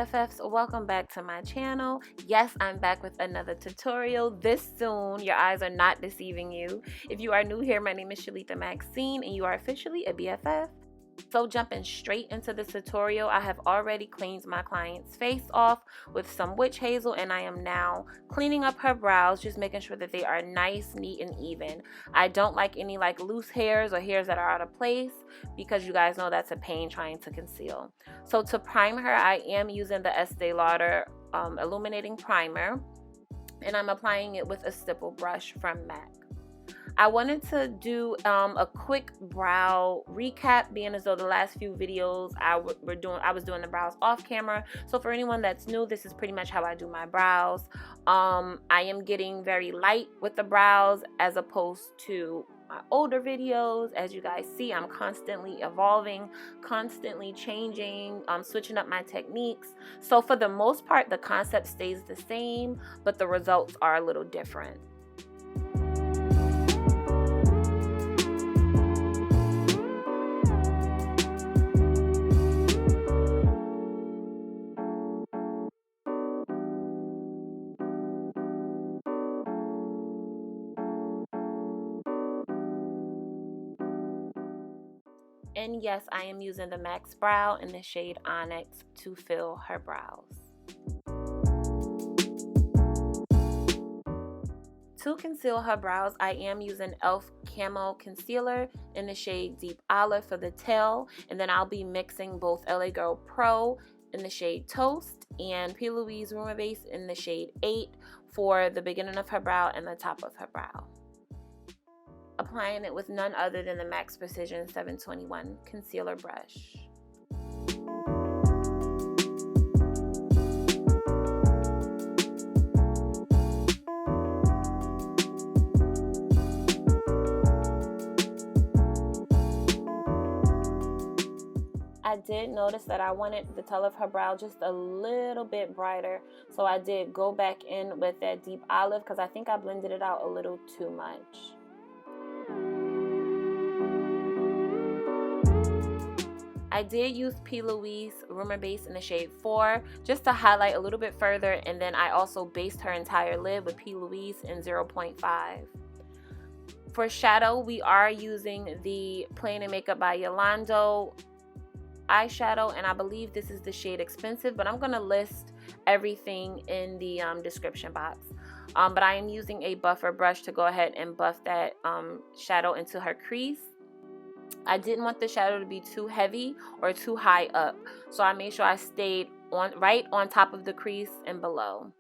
BFFs, welcome back to my channel. Yes, I'm back with another tutorial this soon. Your eyes are not deceiving you. If you are new here, my name is Shalita Maxine and you are officially a BFF. So jumping straight into the tutorial, I have already cleaned my client's face off with some witch hazel, and I am now cleaning up her brows, just making sure that they are nice, neat, and even. I don't like any loose hairs or hairs that are out of place, because you guys know that's a pain trying to conceal. So to prime her, I am using the Estee Lauder Illuminating Primer, and I'm applying it with a stipple brush from MAC. I wanted to do a quick brow recap, being as though the last few videos I was doing the brows off camera. So for anyone that's new, this is pretty much how I do my brows. I am getting very light with the brows as opposed to my older videos. As you guys see, I'm constantly evolving, constantly changing, switching up my techniques. So for the most part, the concept stays the same, but the results are a little different. And yes, I am using the MAC's Brow in the shade Onyx to fill her brows. To conceal her brows, I am using e.l.f. Camo Concealer in the shade Deep Olive for the tail. And then I'll be mixing both LA Girl Pro in the shade Toast and P.Louise Rumor Base in the shade 8 for the beginning of her brow and the top of her brow. Applying it with none other than the MAC's Precision 721 concealer brush. I did notice that I wanted the color of her brow just a little bit brighter, so I did go back in with that Deep Olive because I think I blended it out a little too much. I did use P.Louise Rumor Base in the shade 4 just to highlight a little bit further, and then I also based her entire lid with P.Louise in 0.5. For shadow, we are using the PlayinginMakeupByYolando eyeshadow, and I believe this is the shade Expensive, but I'm going to list everything in the description box. But I am using a buffer brush to go ahead and buff that shadow into her crease. I didn't want the shadow to be too heavy or too high up, so I made sure I stayed right on top of the crease and below.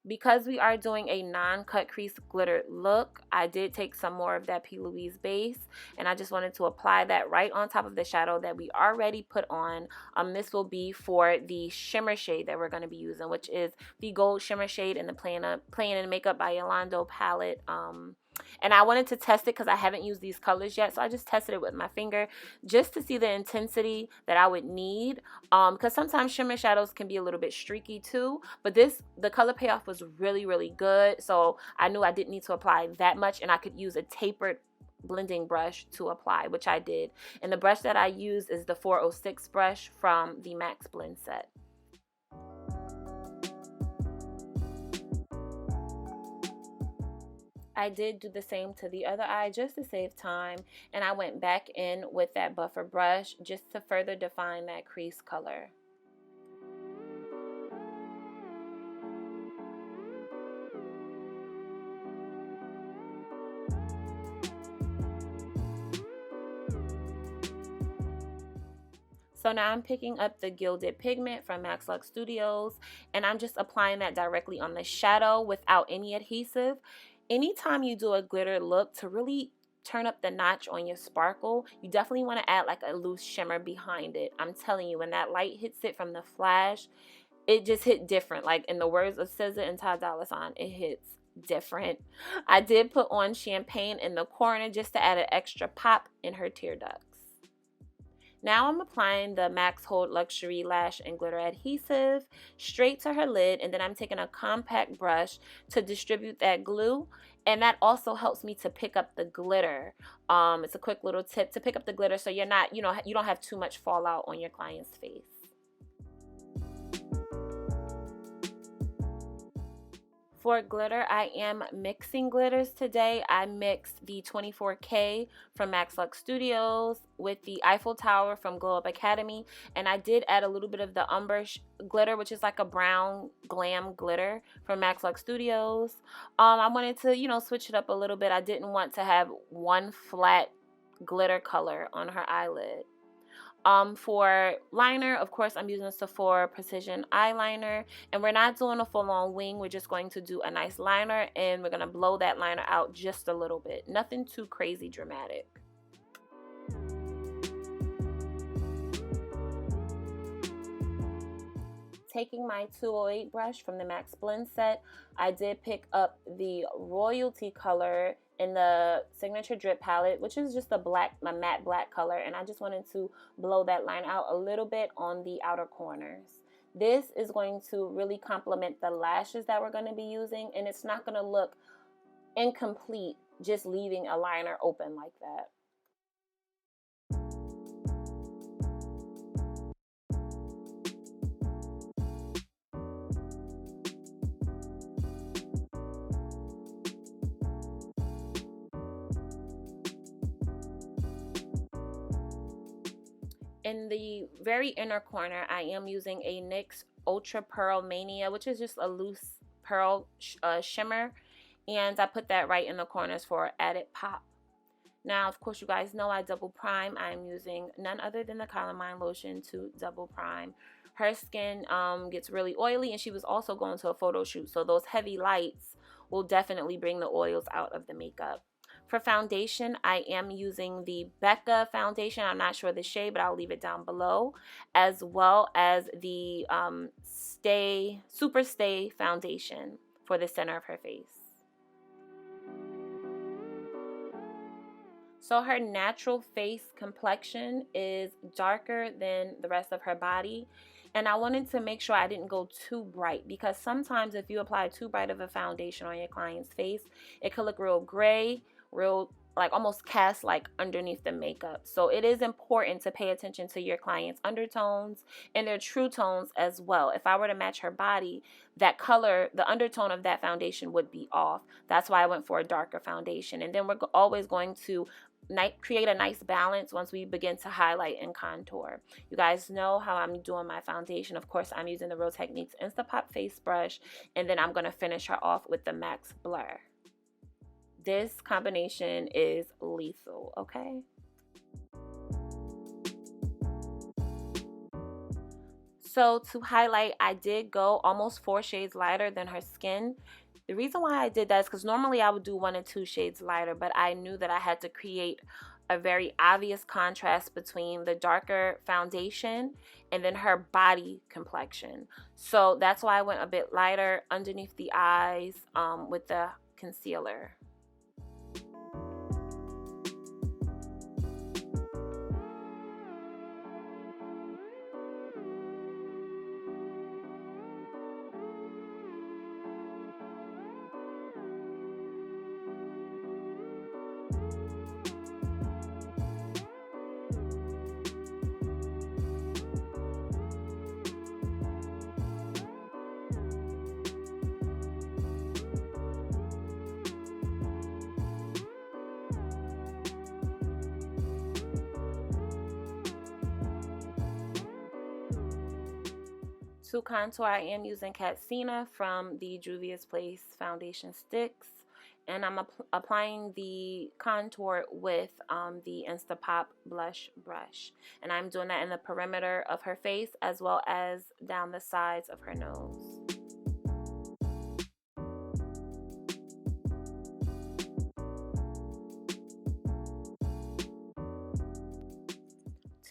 Because we are doing a non-cut crease glittered look, I did take some more of that P.Louise base, and I just wanted to apply that right on top of the shadow that we already put on. This will be for the shimmer shade that we're going to be using, which is the gold shimmer shade in the PlayinginMakeupByYolando palette. And I wanted to test it because I haven't used these colors yet, so I just tested it with my finger just to see the intensity that I would need, because sometimes shimmer shadows can be a little bit streaky too, but the color payoff was really good, so I knew I didn't need to apply that much, and I could use a tapered blending brush to apply, which I did. And the brush that I use is the 406 brush from the MAC's Blend set. I did do the same to the other eye just to save time, and I went back in with that buffer brush just to further define that crease color. So now I'm picking up the Gilded pigment from MaxLuxeStudios, and I'm just applying that directly on the shadow without any adhesive. Anytime you do a glitter look, to really turn up the notch on your sparkle, you definitely want to add like a loose shimmer behind it. I'm telling you, when that light hits it from the flash, it just hit different. Like in the words of SZA and Ty Dolla $ign, it hits different. I did put on champagne in the corner just to add an extra pop in her tear ducts. Now I'm applying the Max Hold Luxury Lash and Glitter Adhesive straight to her lid, and then I'm taking a compact brush to distribute that glue, and that also helps me to pick up the glitter. It's a quick little tip to pick up the glitter so you're not, you don't have too much fallout on your client's face. For glitter, I am mixing glitters today. I mixed the 24K from MaxLuxeStudios with the Eiffel Tower from GlowUp Academy, and I did add a little bit of the Umber glitter, which is like a brown glam glitter from MaxLuxeStudios. I wanted to, you know, switch it up a little bit. I didn't want to have one flat glitter color on her eyelid. For liner, of course, I'm using Sephora Precision Eyeliner, and we're not doing a full-on wing. We're just going to do a nice liner, and we're going to blow that liner out just a little bit. Nothing too crazy dramatic. Taking my 208 brush from the Max Blend set, I did pick up the Royalty color in the Signature Drip palette, which is just a matte black color, and I just wanted to blow that line out a little bit on the outer corners. This is going to really complement the lashes that we're going to be using, and it's not going to look incomplete just leaving a liner open like that. In the very inner corner, I am using a NYX Ultra Pearl Mania, which is just a loose pearl shimmer, and I put that right in the corners for added pop. Now, of course, you guys know I double prime. I'm using none other than the Calamine lotion to double prime. Her skin gets really oily, and she was also going to a photo shoot, so those heavy lights will definitely bring the oils out of the makeup. For foundation, I am using the Becca foundation. I'm not sure the shade, but I'll leave it down below, as well as the Superstay foundation for the center of her face. So her natural face complexion is darker than the rest of her body, and I wanted to make sure I didn't go too bright, because sometimes if you apply too bright of a foundation on your client's face, it could look real gray, real like almost cast like underneath the makeup. So it is important to pay attention to your client's undertones and their true tones as well. If I were to match her body, that color, the undertone of that foundation would be off. That's why I went for a darker foundation. And then we're always going to create a nice balance once we begin to highlight and contour. You guys know how I'm doing my foundation. Of course, I'm using the Real Techniques Instapop face brush, and then I'm going to finish her off with the Max Blur. This combination is lethal, okay? So to highlight, I did go almost 4 shades lighter than her skin. The reason why I did that is because normally I would do 1 or 2 shades lighter, but I knew that I had to create a very obvious contrast between the darker foundation and then her body complexion. So that's why I went a bit lighter underneath the eyes with the concealer. To contour, I am using Katsina from the Juvia's Place foundation sticks, and I'm applying the contour with the Instapop blush brush, and I'm doing that in the perimeter of her face as well as down the sides of her nose.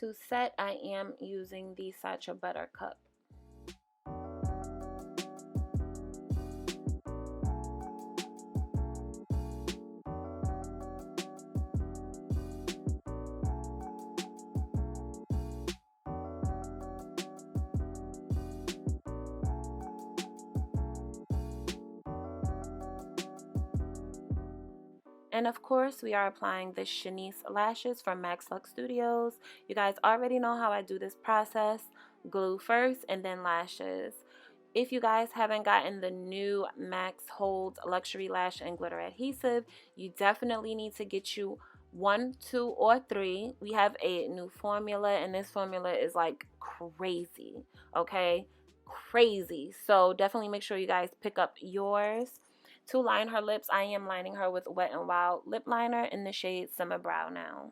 To set, I am using the Sacha Buttercup. And of course, we are applying the Shanice lashes from MaxLuxeStudios. You guys already know how I do this process. glue first and then lashes. If you guys haven't gotten the new Max Hold Luxury Lash and Glitter Adhesive, you definitely need to get you 1, 2, or 3. We have a new formula, and this formula is like crazy, okay? Crazy. So definitely make sure you guys pick up yours. To line her lips, I am lining her with Wet n Wild lip liner in the shade Simma Brow now.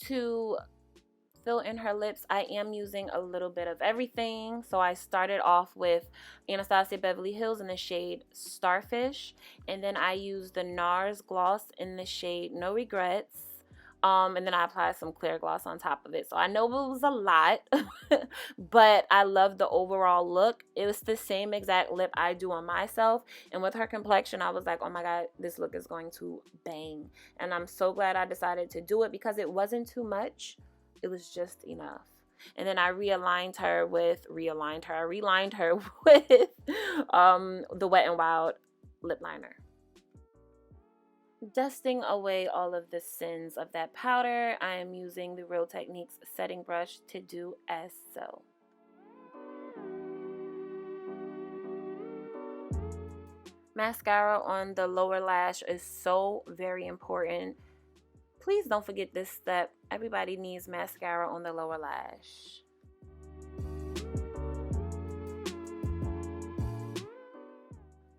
To fill in her lips, I am using a little bit of everything. So I started off with Anastasia Beverly Hills in the shade Starfish, and then I used the NARS gloss in the shade No Regrets. And then I applied some clear gloss on top of it. So I know it was a lot, but I love the overall look. It was the same exact lip I do on myself. And with her complexion, I was like, oh my God, this look is going to bang. And I'm so glad I decided to do it because it wasn't too much. It was just enough. And then I relined her with the Wet n Wild lip liner. Dusting away all of the sins of that powder, I am using the Real Techniques setting brush to do as so. Mascara on the lower lash is so very important. Please don't forget this step. Everybody needs mascara on the lower lash.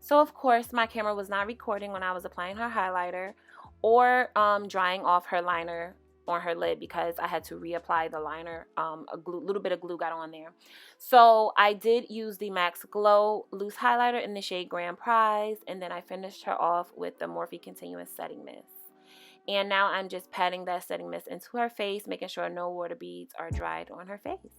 So of course my camera was not recording when I was applying her highlighter or drying off her liner on her lid because I had to reapply the liner. Little bit of glue got on there. So I did use the Max Glow loose highlighter in the shade Grand Prize, and then I finished her off with the Morphe Continuous Setting Mist. And now I'm just patting that setting mist into her face, making sure no water beads are dried on her face.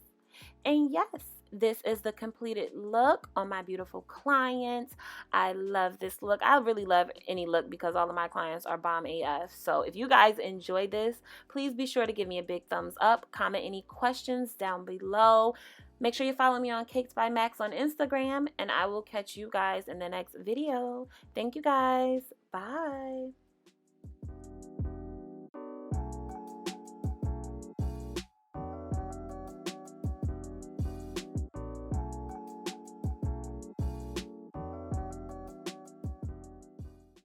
And yes, this is the completed look on my beautiful clients. I love this look. I really love any look because all of my clients are bomb AF. So if you guys enjoyed this, please be sure to give me a big thumbs up. Comment any questions down below. Make sure you follow me on Cakes by Max on Instagram, and I will catch you guys in the next video. Thank you guys. Bye.